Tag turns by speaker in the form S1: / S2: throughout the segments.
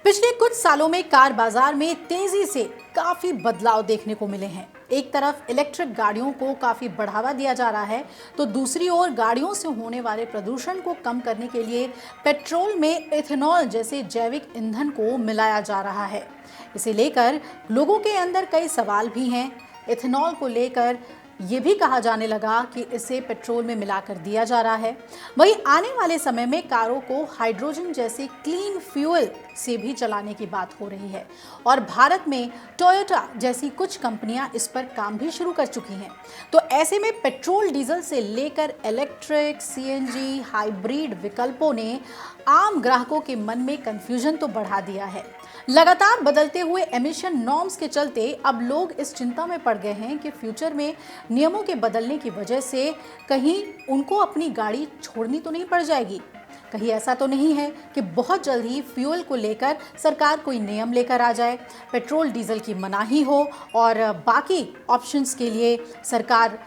S1: पिछले कुछ सालों में कार बाजार में तेजी से काफी बदलाव देखने को मिले हैं। एक तरफ इलेक्ट्रिक गाड़ियों को काफी बढ़ावा दिया जा रहा है, तो दूसरी ओर गाड़ियों से होने वाले प्रदूषण को कम करने के लिए पेट्रोल में इथेनॉल जैसे जैविक ईंधन को मिलाया जा रहा है। इसे लेकर लोगों के अंदर कई सवाल भी हैं। इथेनॉल को लेकर ये भी कहा जाने लगा कि इसे पेट्रोल में मिलाकर दिया जा रहा है। वहीं आने वाले समय में कारों को हाइड्रोजन जैसे क्लीन फ्यूल से भी चलाने की बात हो रही है और भारत में टोयोटा जैसी कुछ कंपनियां इस पर काम भी शुरू कर चुकी हैं। तो ऐसे में पेट्रोल डीजल से लेकर इलेक्ट्रिक, सीएनजी, हाइब्रिड विकल्पों ने आम ग्राहकों के मन में कंफ्यूजन तो बढ़ा दिया है। लगातार बदलते हुए एमिशन नॉर्म्स के चलते अब लोग इस चिंता में पड़ गए हैं कि फ्यूचर में नियमों के बदलने की वजह से कहीं उनको अपनी गाड़ी छोड़नी तो नहीं पड़ जाएगी। कहीं ऐसा तो नहीं है कि बहुत जल्द ही फ्यूल को लेकर सरकार कोई नियम लेकर आ जाए, पेट्रोल डीजल की मनाही हो और बाकी ऑप्शंस के लिए सरकार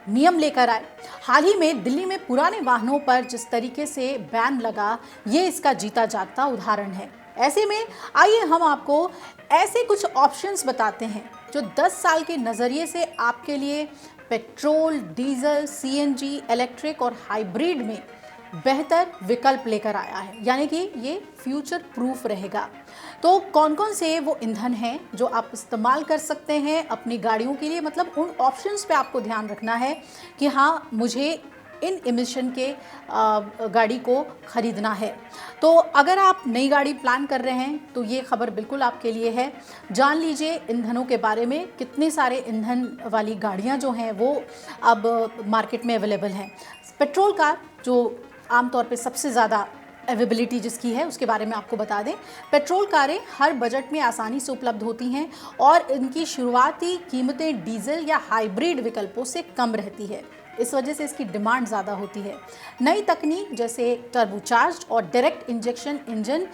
S1: नियम लेकर आए। हाल ही में दिल्ली में पुराने वाहनों पर जिस तरीके से बैन लगा, ये इसका जीता जागता उदाहरण है। ऐसे में आइए हम आपको ऐसे कुछ ऑप्शंस बताते हैं जो 10 साल के नज़रिए से आपके लिए पेट्रोल, डीजल, सीएनजी, इलेक्ट्रिक और हाइब्रिड में बेहतर विकल्प लेकर आया है, यानी कि ये फ्यूचर प्रूफ रहेगा। तो कौन कौन से वो ईंधन हैं जो आप इस्तेमाल कर सकते हैं अपनी गाड़ियों के लिए, मतलब उन ऑप्शंस पे आपको ध्यान रखना है कि हाँ, मुझे इन एमिशन के गाड़ी को खरीदना है। तो अगर आप नई गाड़ी प्लान कर रहे हैं तो ये खबर बिल्कुल आपके लिए है। जान लीजिए ईंधनों के बारे में, कितने सारे ईंधन वाली गाड़ियां जो हैं वो अब मार्केट में अवेलेबल हैं। पेट्रोल कार जो आमतौर पे सबसे ज़्यादा अवेलेबिलिटी जिसकी है उसके बारे में आपको बता दें। पेट्रोल कारें हर बजट में आसानी से उपलब्ध होती हैं और इनकी शुरुआती कीमतें डीजल या हाइब्रिड विकल्पों से कम रहती है, इस वजह से इसकी डिमांड ज़्यादा होती है। नई तकनीक जैसे टर्बोचार्ज्ड और डायरेक्ट इंजेक्शन इंजन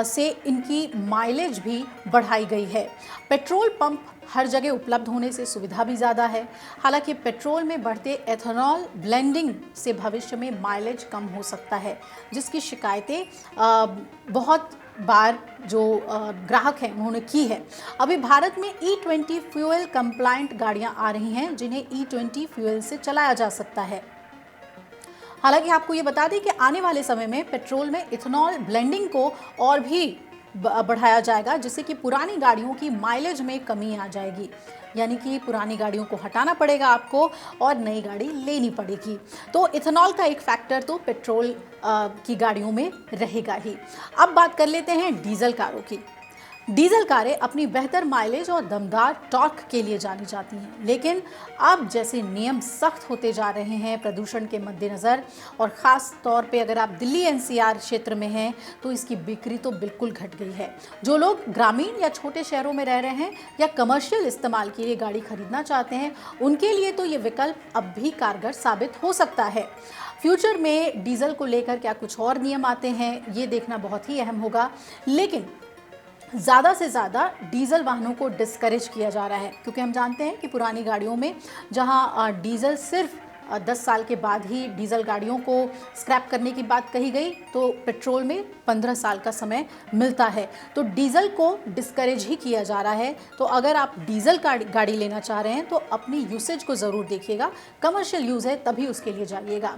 S1: से इनकी माइलेज भी बढ़ाई गई है। पेट्रोल पंप हर जगह उपलब्ध होने से सुविधा भी ज़्यादा है। हालांकि पेट्रोल में बढ़ते एथेनॉल ब्लेंडिंग से भविष्य में माइलेज कम हो सकता है, जिसकी शिकायतें बहुत बार जो ग्राहक हैं उन्होंने की है। अभी भारत में E20 फ्यूल कंप्लायंट गाड़ियां आ रही हैं जिन्हें E20 फ्यूल से चलाया जा सकता है। हालांकि आपको ये बता दें कि आने वाले समय में पेट्रोल में इथेनॉल ब्लेंडिंग को और भी बढ़ाया जाएगा, जिससे कि पुरानी गाड़ियों की माइलेज में कमी आ जाएगी, यानी कि पुरानी गाड़ियों को हटाना पड़ेगा आपको और नई गाड़ी लेनी पड़ेगी। तो इथेनॉल का एक फैक्टर तो पेट्रोल की गाड़ियों में रहेगा ही। अब बात कर लेते हैं डीजल कारों की। डीजल कारें अपनी बेहतर माइलेज और दमदार टॉर्क के लिए जानी जाती हैं, लेकिन अब जैसे नियम सख्त होते जा रहे हैं प्रदूषण के मद्देनज़र, और ख़ास तौर पे अगर आप दिल्ली एनसीआर क्षेत्र में हैं तो इसकी बिक्री तो बिल्कुल घट गई है। जो लोग ग्रामीण या छोटे शहरों में रह रहे हैं या कमर्शियल इस्तेमाल के लिए गाड़ी खरीदना चाहते हैं, उनके लिए तो ये विकल्प अब भी कारगर साबित हो सकता है। फ्यूचर में डीजल को लेकर क्या कुछ और नियम आते हैं, ये देखना बहुत ही अहम होगा, लेकिन ज़्यादा से ज़्यादा डीजल वाहनों को डिस्करेज किया जा रहा है, क्योंकि हम जानते हैं कि पुरानी गाड़ियों में जहां डीजल सिर्फ 10 साल के बाद ही डीजल गाड़ियों को स्क्रैप करने की बात कही गई, तो पेट्रोल में 15 साल का समय मिलता है। तो डीजल को डिस्करेज ही किया जा रहा है। तो अगर आप डीजल गाड़ी लेना चाह रहे हैं तो अपनी यूसेज को ज़रूर देखिएगा, कमर्शियल यूज़ है तभी उसके लिए जाइएगा।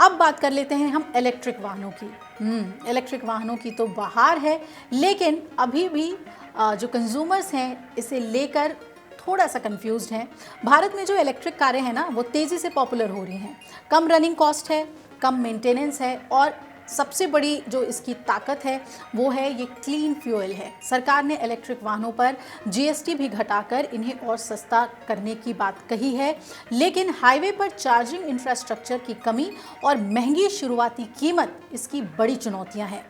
S1: अब बात कर लेते हैं हम इलेक्ट्रिक वाहनों की। इलेक्ट्रिक वाहनों की तो बहार है, लेकिन अभी भी जो कंज्यूमर्स हैं इसे लेकर थोड़ा सा कंफ्यूज्ड हैं। भारत में जो इलेक्ट्रिक कारें हैं ना, वो तेज़ी से पॉपुलर हो रही हैं। कम रनिंग कॉस्ट है, कम मेंटेनेंस है और सबसे बड़ी जो इसकी ताकत है वो है ये क्लीन फ्यूल है। सरकार ने इलेक्ट्रिक वाहनों पर जीएसटी भी घटाकर इन्हें और सस्ता करने की बात कही है, लेकिन हाईवे पर चार्जिंग इंफ्रास्ट्रक्चर की कमी और महंगी शुरुआती कीमत इसकी बड़ी चुनौतियां हैं।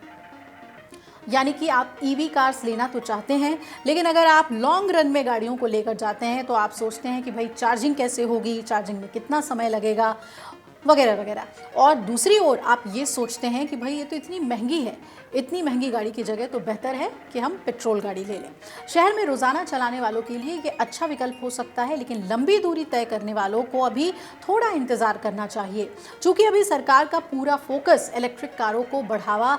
S1: यानी कि आप ईवी कार्स लेना तो चाहते हैं, लेकिन अगर आप लॉन्ग रन में गाड़ियों को लेकर जाते हैं तो आप सोचते हैं कि भाई चार्जिंग कैसे होगी, चार्जिंग में कितना समय लगेगा, वगैरह वगैरह। और दूसरी ओर आप ये सोचते हैं कि भाई ये तो इतनी महंगी है, इतनी महंगी गाड़ी की जगह तो बेहतर है कि हम पेट्रोल गाड़ी ले लें। शहर में रोजाना चलाने वालों के लिए ये अच्छा विकल्प हो सकता है, लेकिन लंबी दूरी तय करने वालों को अभी थोड़ा इंतजार करना चाहिए। चूंकि अभी सरकार का पूरा फोकस इलेक्ट्रिक कारों को बढ़ावा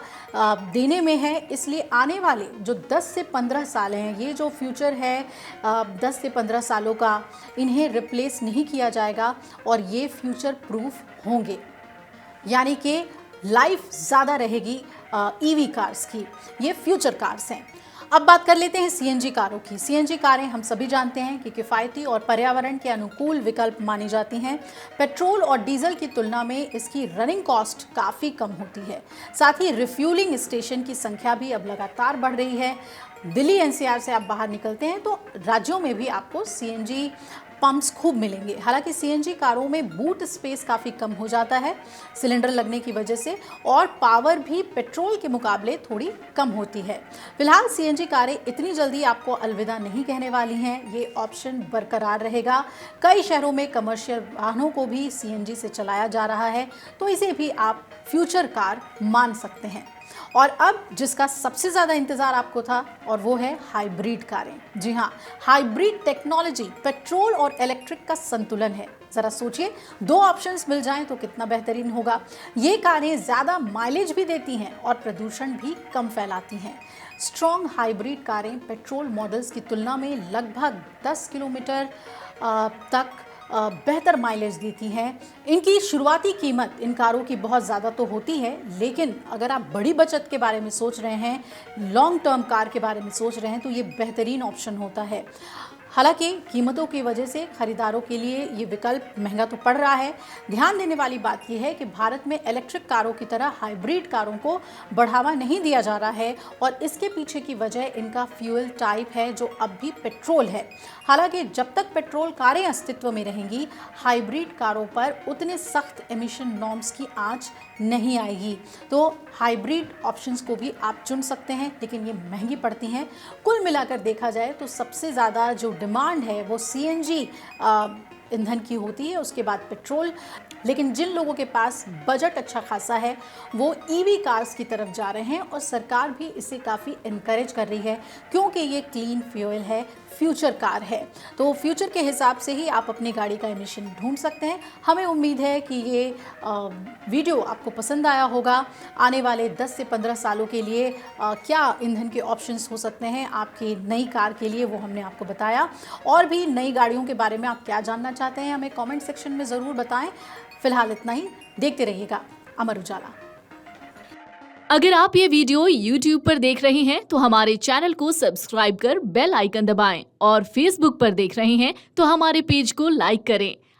S1: देने में है, इसलिए आने वाले जो 10 से 15 साल हैं, ये जो फ्यूचर है 10 से 15 सालों का, इन्हें रिप्लेस नहीं किया जाएगा और ये फ्यूचर प्रूफ होंगे, यानी कि लाइफ ज़्यादा रहेगी ईवी कार्स की। ये फ्यूचर कार्स हैं। अब बात कर लेते हैं सीएनजी कारों की। सीएनजी कारें हम सभी जानते हैं कि किफ़ायती और पर्यावरण के अनुकूल विकल्प मानी जाती हैं। पेट्रोल और डीजल की तुलना में इसकी रनिंग कॉस्ट काफ़ी कम होती है। साथ ही रिफ्यूलिंग स्टेशन की संख्या भी अब लगातार बढ़ रही है। दिल्ली एनसीआर से आप बाहर निकलते हैं तो राज्यों में भी आपको सीएनजी पंप्स खूब मिलेंगे। हालांकि सीएनजी कारों में बूट स्पेस काफ़ी कम हो जाता है सिलेंडर लगने की वजह से, और पावर भी पेट्रोल के मुकाबले थोड़ी कम होती है। फिलहाल सीएनजी कारें इतनी जल्दी आपको अलविदा नहीं कहने वाली हैं, ये ऑप्शन बरकरार रहेगा। कई शहरों में कमर्शियल वाहनों को भी सीएनजी से चलाया जा रहा है, तो इसे भी आप फ्यूचर कार मान सकते हैं। और अब जिसका सबसे ज़्यादा इंतज़ार आपको था, और वो है हाइब्रिड कारें। जी हाँ, हाइब्रिड टेक्नोलॉजी पेट्रोल और इलेक्ट्रिक का संतुलन है। ज़रा सोचिए, 2 ऑप्शंस मिल जाएं तो कितना बेहतरीन होगा। ये कारें ज़्यादा माइलेज भी देती हैं और प्रदूषण भी कम फैलाती हैं। स्ट्रॉन्ग हाइब्रिड कारें पेट्रोल मॉडल्स की तुलना में लगभग 10 किलोमीटर तक बेहतर माइलेज देती हैं। इनकी शुरुआती कीमत इन कारों की बहुत ज़्यादा तो होती है, लेकिन अगर आप बड़ी बचत के बारे में सोच रहे हैं, लॉन्ग टर्म कार के बारे में सोच रहे हैं, तो ये बेहतरीन ऑप्शन होता है। हालांकि कीमतों की वजह से खरीदारों के लिए ये विकल्प महंगा तो पड़ रहा है। ध्यान देने वाली बात यह है कि भारत में इलेक्ट्रिक कारों की तरह हाइब्रिड कारों को बढ़ावा नहीं दिया जा रहा है, और इसके पीछे की वजह इनका फ्यूल टाइप है जो अब भी पेट्रोल है। हालांकि जब तक पेट्रोल कारें अस्तित्व में रहेंगी, हाइब्रिड कारों पर उतने सख्त एमिशन नॉर्म्स की आंच नहीं आएगी। तो हाइब्रिड ऑप्शंस को भी आप चुन सकते हैं, लेकिन ये महंगी पड़ती हैं। कुल मिलाकर देखा जाए तो सबसे ज़्यादा जो डिमांड है वो सीएनजी ईंधन की होती है, उसके बाद पेट्रोल। लेकिन जिन लोगों के पास बजट अच्छा खासा है वो ईवी कार्स की तरफ जा रहे हैं, और सरकार भी इसे काफ़ी इनकरेज कर रही है, क्योंकि ये क्लीन फ्यूल है, फ्यूचर कार है। तो फ्यूचर के हिसाब से ही आप अपनी गाड़ी का एमिशन ढूंढ सकते हैं। हमें उम्मीद है कि ये वीडियो आपको पसंद आया होगा। आने वाले 10 से 15 सालों के लिए क्या ईंधन के ऑप्शंस हो सकते हैं आपकी नई कार के लिए, वो हमने आपको बताया। और भी नई गाड़ियों के बारे में आप क्या जानना चाहते हैं, हमें कमेंट सेक्शन में ज़रूर बताएं। फिलहाल इतना ही। देखते रहिएगा अमर उजाला।
S2: अगर आप ये वीडियो YouTube पर देख रहे हैं तो हमारे चैनल को सब्सक्राइब कर बेल आइकन दबाएं, और Facebook पर देख रहे हैं तो हमारे पेज को लाइक करें।